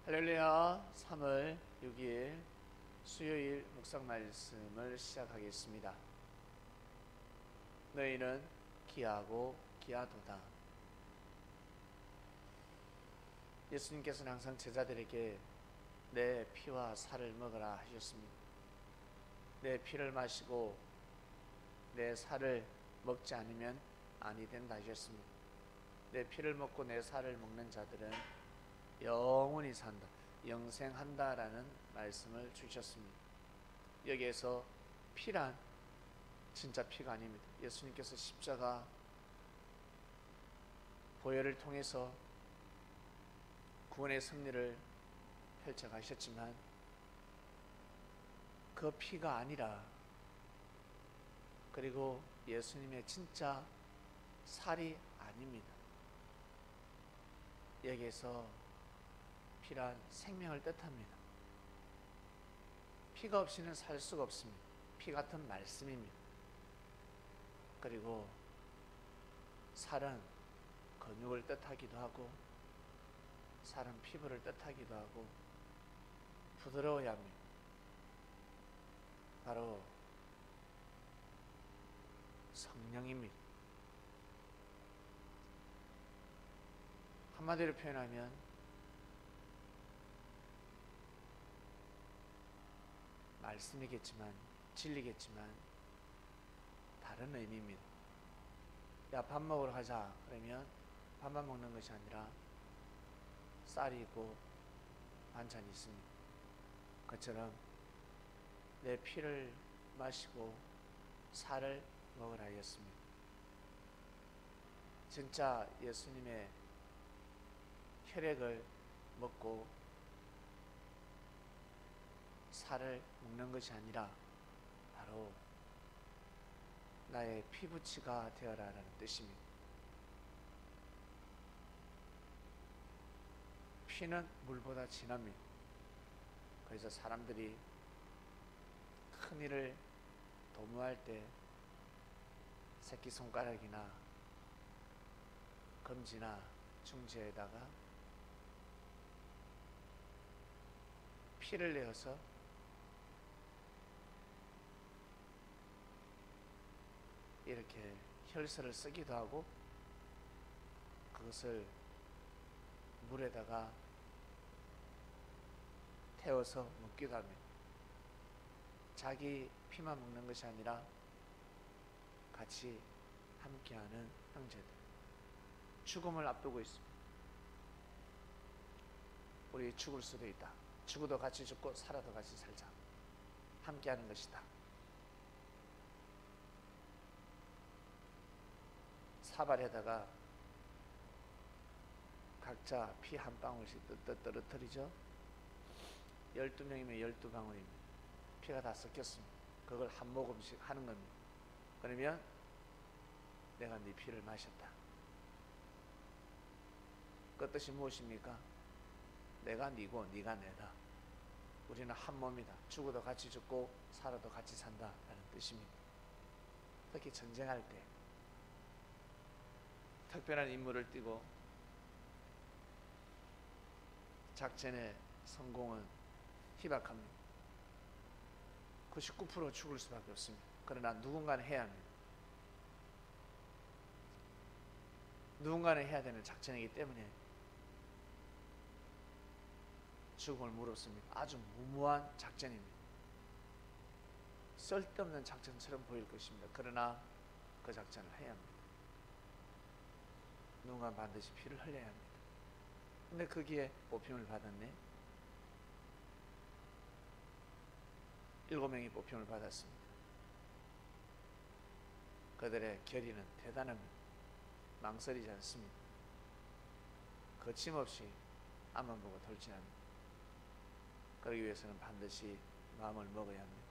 할렐루야. 3월 6일 수요일 묵상 말씀을 시작하겠습니다. 너희는 귀하고 귀하도다. 예수님께서는 항상 제자들에게 내 피와 살을 먹으라 하셨습니다. 내 피를 마시고 내 살을 먹지 않으면 아니 된다 하셨습니다. 내 피를 먹고 내 살을 먹는 자들은 영원히 산다, 영생한다라는 말씀을 주셨습니다. 여기에서 피란 진짜 피가 아닙니다. 예수님께서 십자가 보혈을 통해서 구원의 승리를 펼쳐가셨지만 그 피가 아니라, 그리고 예수님의 진짜 살이 아닙니다. 여기에서 피란 생명을 뜻합니다. 피가 없이는 살 수가 없습니다. 피 같은 말씀입니다. 그리고 살은 근육을 뜻하기도 하고 살은 피부를 뜻하기도 하고 부드러워야 합니다. 바로 성령입니다. 한마디로 표현하면 말씀이겠지만, 진리겠지만 다른 의미입니다. 야, 밥 먹으러 가자 그러면 밥만 먹는 것이 아니라 쌀이 있고 반찬이 있습니다. 그처럼 내 피를 마시고 살을 먹으라 하였습니다. 진짜 예수님의 혈액을 먹고 살을 먹는 것이 아니라 바로 나의 피부치가 되어라라는 뜻입니다. 피는 물보다 진합니다. 그래서 사람들이 큰 일을 도모할 때 새끼손가락이나 검지나 중지에다가 피를 내어서 이렇게 혈서를 쓰기도 하고 그것을 물에다가 태워서 먹기도 합니다. 자기 피만 먹는 것이 아니라 같이 함께하는 형제들. 죽음을 앞두고 있습니다. 우리 죽을 수도 있다. 죽어도 같이 죽고 살아도 같이 살자. 함께하는 것이다. 사발에다가 각자 피 한 방울씩 떨어뜨리죠. 12명이면 12방울입니다. 피가 다 섞였습니다. 그걸 한 모금씩 하는 겁니다. 그러면 내가 네 피를 마셨다. 그 뜻이 무엇입니까? 내가 네고 네가 내다. 우리는 한 몸이다. 죽어도 같이 죽고 살아도 같이 산다 라는 뜻입니다. 특히 전쟁할 때 특별한 임무를 띠고 작전의 성공은 희박합니다. 99% 죽을 수밖에 없습니다. 그러나 누군가는 해야 합니다. 누군가는 해야 되는 작전이기 때문에 죽음을 무릅습니다. 아주 무모한 작전입니다. 쓸데없는 작전처럼 보일 것입니다. 그러나 그 작전을 해야 합니다. 누군가 반드시 피를 흘려야 합니다. 근데 거기에 뽑힘을 받았네. 7명이 뽑힘을 받았습니다. 그들의 결의는 대단합니다. 망설이지 않습니다. 거침없이 앞만 보고 돌진합니다. 그러기 위해서는 반드시 마음을 먹어야 합니다.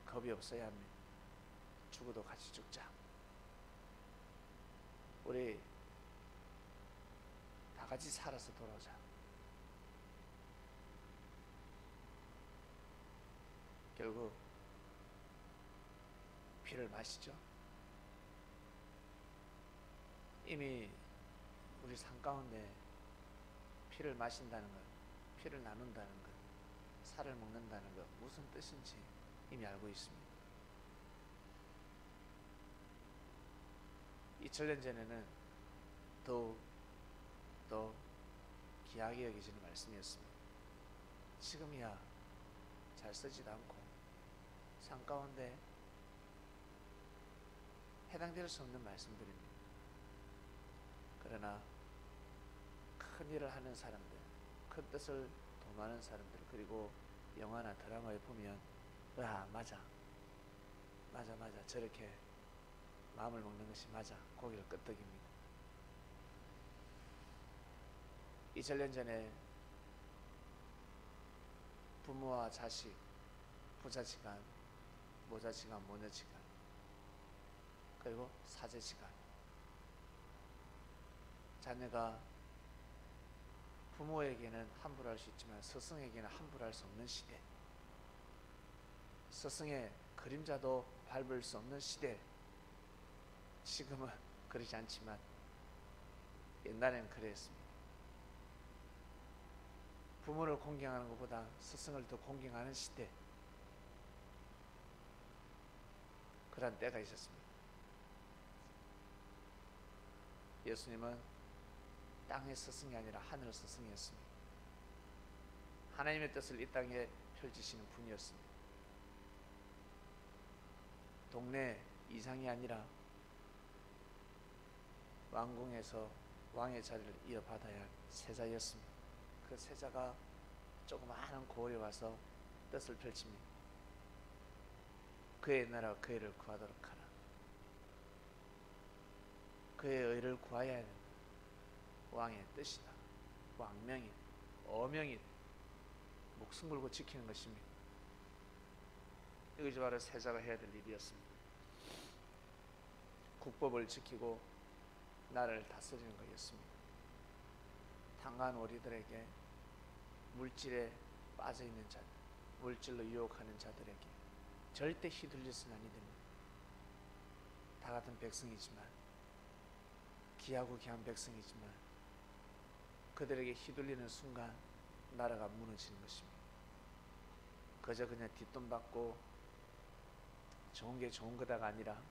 겁이 없어야 합니다. 죽어도 같이 죽자. 우리 다 같이 살아서 돌아오자. 결국 피를 마시죠. 이미 우리 삶 가운데 피를 마신다는 것, 피를 나눈다는 것, 살을 먹는다는 것 무슨 뜻인지 이미 알고 있습니다. 2000년 전에는 더욱 더 귀하게 여기지는 말씀이었습니다. 지금이야 잘 쓰지도 않고 상 가운데 해당될 수 없는 말씀들입니다. 그러나 큰 일을 하는 사람들, 큰 뜻을 도모하는 사람들, 그리고 영화나 드라마에 보면 맞아 저렇게 마음을 먹는 것이 맞아 고개를 끄덕입니다. 2000년 전에 부모와 자식, 부자지간, 모자지간, 모녀지간, 그리고 사제지간, 자녀가 부모에게는 함부로 할 수 있지만 스승에게는 함부로 할 수 없는 시대, 스승의 그림자도 밟을 수 없는 시대. 지금은 그러지 않지만 옛날에는 그랬습니다. 부모를 공경하는 것보다 스승을 더 공경하는 시대, 그런 때가 있었습니다. 예수님은 땅의 스승이 아니라 하늘 스승이었습니다. 하나님의 뜻을 이 땅에 펼치시는 분이었습니다. 동네 이상이 아니라 왕궁에서 왕의 자리를 이어받아야 할 세자였습니다. 그 세자가 조그마한 고을에 와서 뜻을 펼칩니다. 그의 나라와 그의 의를 구하도록 하라. 그의 의를 구하여야 한다. 왕의 뜻이다. 왕명이다. 어명이다. 목숨 걸고 지키는 것입니다. 이것이 바로 세자가 해야 될 일이었습니다. 국법을 지키고 나라를 다스리는 것이었습니다. 탄간오리들에게, 물질에 빠져있는 자들, 물질로 유혹하는 자들에게 절대 휘둘려서는 아니 됩니다. 다 같은 백성이지만, 귀하고 귀한 백성이지만 그들에게 휘둘리는 순간 나라가 무너지는 것입니다. 그저 그냥 뒷돈 받고 좋은 게 좋은 거다가 아니라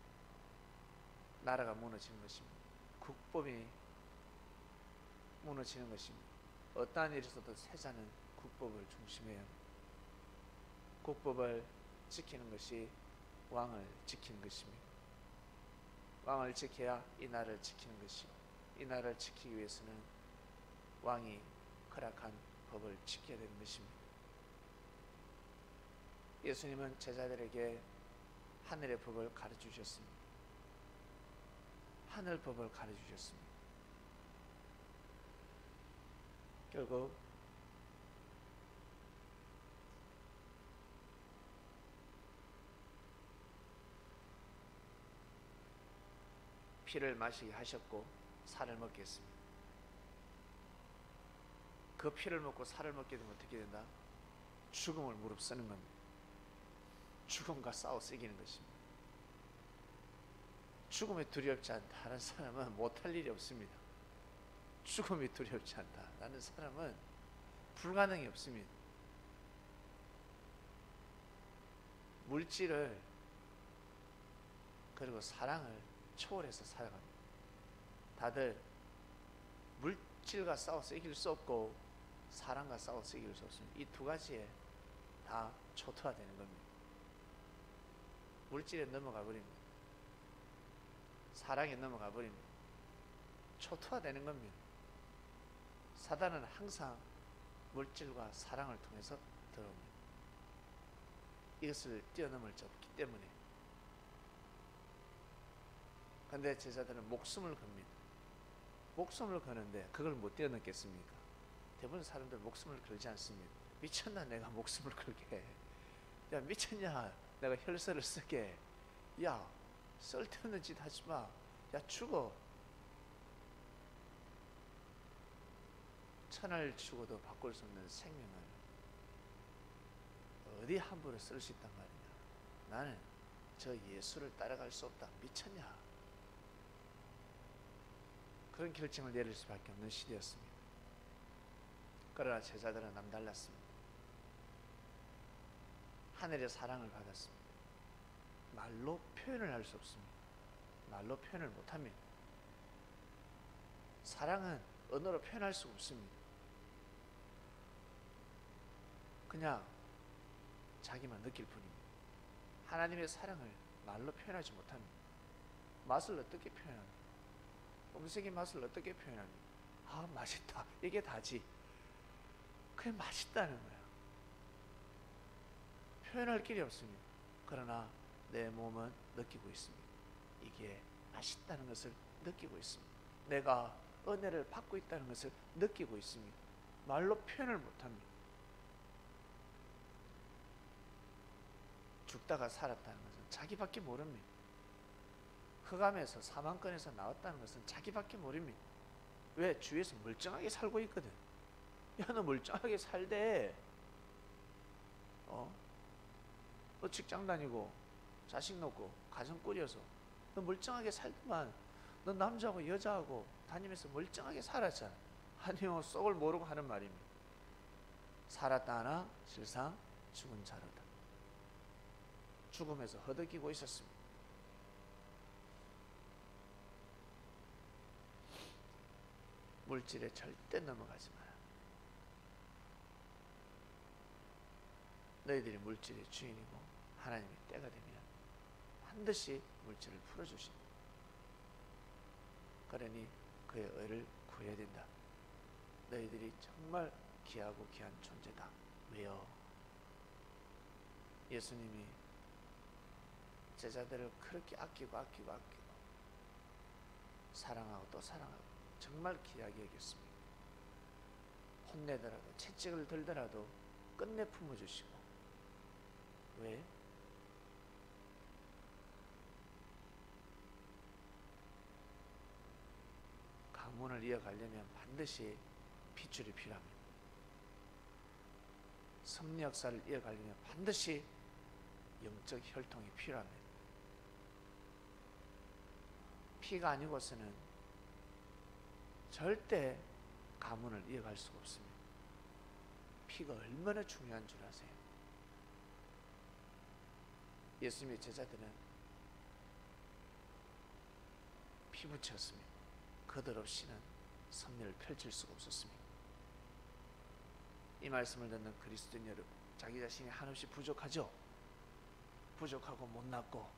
나라가 무너지는 것입니다. 국법이 무너지는 것입니다. 어떠한 일이 있어도 세자는 국법을 중심해야 합니다. 국법을 지키는 것이 왕을 지키는 것입니다. 왕을 지켜야 이 나라를 지키는 것이고, 이 나라를 지키기 위해서는 왕이 허락한 법을 지켜야 되는 것입니다. 예수님은 제자들에게 하늘의 법을 가르쳐 주셨습니다. 하늘 법을 가르쳐 주셨습니다. 결국 피를 마시게 하셨고 살을 먹게 했습니다. 그 피를 먹고 살을 먹게 되면 어떻게 된다? 죽음을 무릅쓰는 겁니다. 죽음과 싸워 이기는 것입니다. 죽음이 두렵지 않다는 사람은 못할 일이 없습니다. 죽음이 두렵지 않다라는 사람은 불가능이 없습니다. 물질을 그리고 사랑을 초월해서 살아갑니다. 다들 물질과 싸워서 이길 수 없고 사랑과 싸워서 이길 수 없습니다. 이 두 가지에 다 초토화되는 겁니다. 물질에 넘어가 버립니다. 사랑에 넘어가 버립니다. 초토화되는 겁니다. 사단은 항상 물질과 사랑을 통해서 들어옵니다. 이것을 뛰어넘을 수 없기 때문에. 그런데 제자들은 목숨을 겁니다. 목숨을 거는데 그걸 못 뛰어넘겠습니까? 대부분 사람들 목숨을 걸지 않습니다. 미쳤나 내가 목숨을 걸게. 야 미쳤냐 내가 혈서를 쓰게. 야 쓸데없는 짓 하지마. 야 죽어. 천을 주고도 바꿀 수 없는 생명을 어디 함부로 쓸 수 있단 말이냐. 나는 저 예수를 따라갈 수 없다. 미쳤냐. 그런 결정을 내릴 수밖에 없는 시대였습니다. 그러나 제자들은 남달랐습니다. 하늘의 사랑을 받았습니다. 말로 표현을 할 수 없습니다. 말로 표현을 못합니다. 사랑은 언어로 표현할 수 없습니다. 그냥 자기만 느낄 뿐입니다. 하나님의 사랑을 말로 표현하지 못합니다. 맛을 어떻게 표현합니까? 음식의 맛을 어떻게 표현합니까? 아, 맛있다. 이게 다지. 그게 맛있다는 거야. 표현할 길이 없습니다. 그러나 내 몸은 느끼고 있습니다. 이게 맛있다는 것을 느끼고 있습니다. 내가 은혜를 받고 있다는 것을 느끼고 있습니다. 말로 표현을 못합니다. 죽다가 살았다는 것은 자기밖에 모릅니다. 흑암에서 사망권에서 나왔다는 것은 자기밖에 모릅니다. 왜? 주위에서 멀쩡하게 살고 있거든. 야, 너 멀쩡하게 살대. 너 직장 다니고 자식 놓고 가정 꾸려서 너 멀쩡하게 살더만. 너 남자하고 여자하고 다니면서 멀쩡하게 살았잖아. 아니요, 썩을 모르고 하는 말입니다. 살았다 하나 실상 죽은 자로다. 죽음에서 허덕이고 있었습니다. 물질에 절대 넘어가지 마라. 너희들이 물질의 주인이고 하나님의 때가 되면 반드시 물질을 풀어주십니다. 그러니 그의 의를 구해야 된다. 너희들이 정말 귀하고 귀한 존재다. 왜요? 예수님이 제자들을 그렇게 아끼고 사랑하고 또 사랑하고 정말 귀하게 여겼습니다. 혼내더라도 채찍을 들더라도 끝내 품어주시고. 왜? 가문을 이어가려면 반드시 핏줄이 필요합니다. 섭리 역사를 이어가려면 반드시 영적 혈통이 필요합니다. 피가 아니고서는 절대 가문을 이어갈 수가 없습니다. 피가 얼마나 중요한 줄 아세요? 예수님의 제자들은 피부치였습니다. 그들 없이는 섭리를 펼칠 수가 없었습니다. 이 말씀을 듣는 그리스도인 여러분, 자기 자신이 한없이 부족하죠? 부족하고 못났고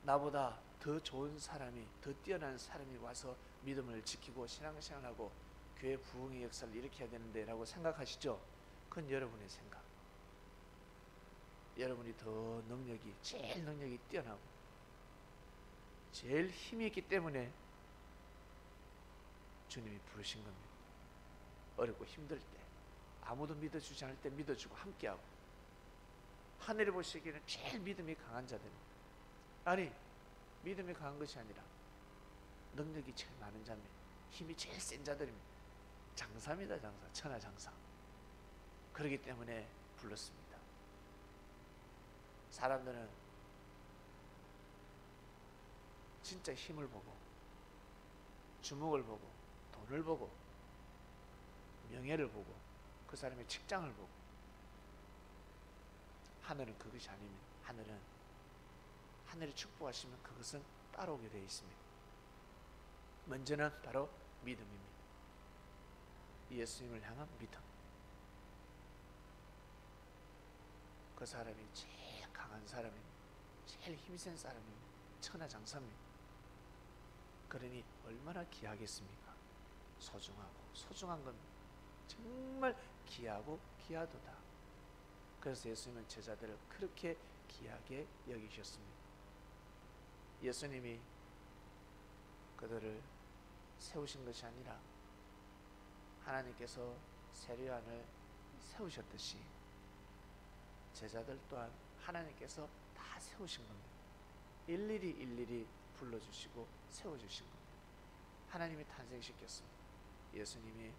나보다 더 좋은 사람이, 더 뛰어난 사람이 와서 믿음을 지키고 신앙생활하고 교회 부흥의 역사를 일으켜야 되는데 라고 생각하시죠? 그건 여러분의 생각. 여러분이 더 제일 능력이 뛰어나고 제일 힘이 있기 때문에 주님이 부르신 겁니다. 어렵고 힘들 때, 아무도 믿어주지 않을 때 믿어주고 함께하고, 하늘에 보시기에는 제일 믿음이 강한 자들입니다. 아니, 믿음이 강한 것이 아니라 능력이 제일 많은 자입니다. 힘이 제일 센 자들입니다. 장사입니다. 장사, 천하장사. 그렇기 때문에 불렀습니다. 사람들은 진짜 힘을 보고, 주목을 보고, 돈을 보고, 명예를 보고, 그 사람의 직장을 보고. 하늘은 그것이 아닙니다. 하늘이 축복하시면 그것은 따라오게 되어 있습니다. 먼저는 바로 믿음입니다. 예수님을 향한 믿음. 그 사람이 제일 강한 사람입니다. 제일 힘센 사람입니다. 천하장사입니다. 그러니 얼마나 귀하겠습니까? 소중한 겁니다. 정말 귀하고 귀하도다. 그래서 예수님은 제자들을 그렇게 귀하게 여기셨습니다. 예수님이 그들을 세우신 것이 아니라 하나님께서 세례요한을 세우셨듯이 제자들 또한 하나님께서 다 세우신 겁니다. 일일이 불러주시고 세워주신 겁니다. 하나님이 탄생시켰습니다. 예수님이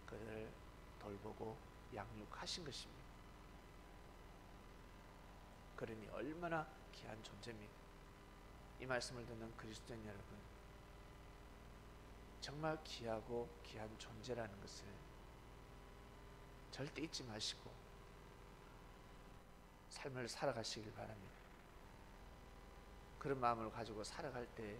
그들을 돌보고 양육하신 것입니다. 그러니 얼마나 귀한 존재입니까? 이 말씀을 듣는 그리스도인 여러분, 정말 귀하고 귀한 존재라는 것을 절대 잊지 마시고 삶을 살아가시길 바랍니다. 그런 마음을 가지고 살아갈 때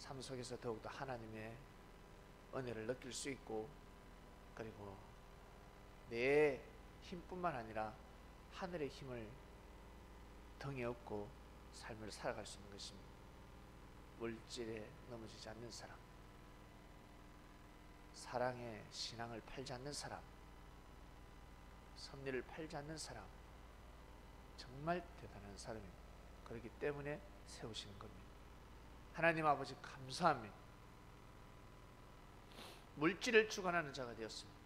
삶 속에서 더욱더 하나님의 은혜를 느낄 수 있고, 그리고 내 힘뿐만 아니라 하늘의 힘을 등에 업고 삶을 살아갈 수 있는 것입니다. 물질에 넘어지지 않는 사람, 사랑의 신앙을 팔지 않는 사람, 섭리를 팔지 않는 사람, 정말 대단한 사람입니다. 그렇기 때문에 세우시는 겁니다. 하나님 아버지 감사합니다. 물질을 주관하는 자가 되었습니다.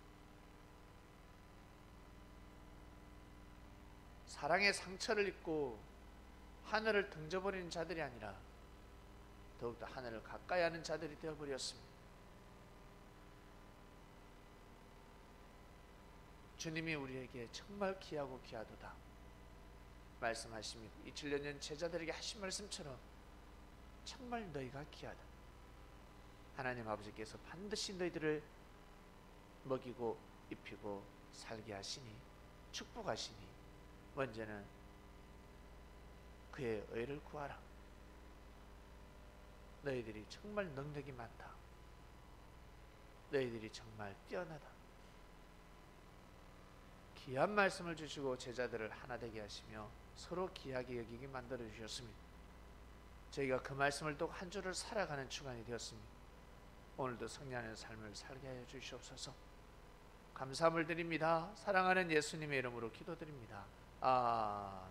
사랑의 상처를 입고 하늘을 등져버리는 자들이 아니라 더욱더 하늘을 가까이 하는 자들이 되어버렸습니다. 주님이 우리에게 정말 귀하고 귀하도다 말씀하십니다. 2000년 제자들에게 하신 말씀처럼 정말 너희가 귀하다. 하나님 아버지께서 반드시 너희들을 먹이고 입히고 살게 하시니, 축복하시니 먼저는 그의 의를 구하라. 너희들이 정말 능력이 많다. 너희들이 정말 뛰어나다. 귀한 말씀을 주시고 제자들을 하나 되게 하시며 서로 귀하게 여기게 만들어 주셨습니다. 저희가 그 말씀을 또 한 주를 살아가는 주간이 되었습니다. 오늘도 승리하는 삶을 살게 하여 주시옵소서. 감사함을 드립니다. 사랑하는 예수님의 이름으로 기도드립니다. 아멘.